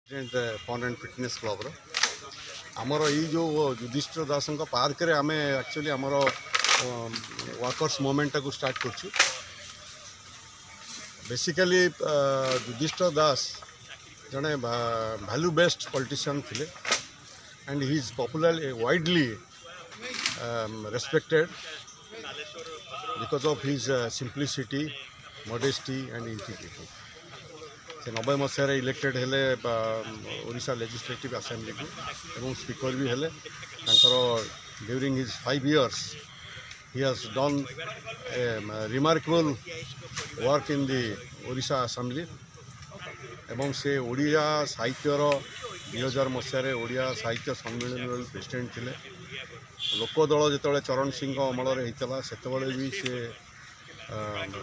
Fun and fitness club आमर ये जो युधिष्ठिर दास पार्क रे आम एक्चुअली आमर वर्कर्स मूवमेंट को स्टार्ट कर बेसिकली युधिष्ठिर दास जड़े वैल्यू बेस्ड पॉलिटिशियन थे and he is popular widely respected because of his simplicity modesty and integrity से 90 मसीह इलेक्टेड हेले ओडिशा लेजिस्लेटिव असेंबली को एवं स्पीकर भी हेले during his 5 years he has done a remarkable work in the Odisha assembly एवं से ओडिया साहित्यर 2000 मसीह ओडिया साहित्य सम्मेलन प्रेसिडेंट थे लोकदल जो चरण सिंह अमल होता से भी से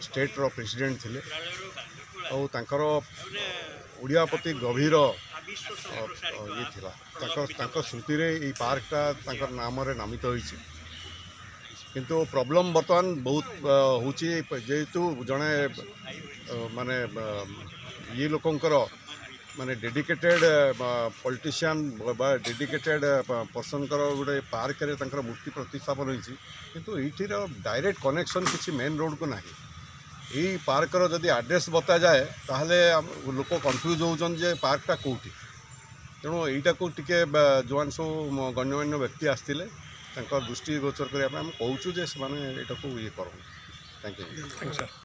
स्टेट रो प्रेसिडेंट थे और ओडिया प्रति गभीर ये था स्मृति रे पार्कटा नाम नामित होइछि किंतु प्रॉब्लम बर्तमान बहुत होची जेहेतु जड़े माने ये लोकंकर माने डेडिकेटेड पॉलिटिशियन डेडिकेटेड पर्सन गोटे पार्क रे मूर्ति प्रतिस्थापन होइछि किंतु ये डायरेक्ट कनेक्शन किसी मेन रोड को नहीं यही पार्क रो जदि एड्रेस बता जाए ताहले लोक कन्फ्यूज होउछन जे पार्कटा कोठी तेणु यहीटा को टिके जो सब गण्यमान्य व्यक्ति आसते दृष्टि गोचर करने कहूँ जे से ये करूँ थैंक यू।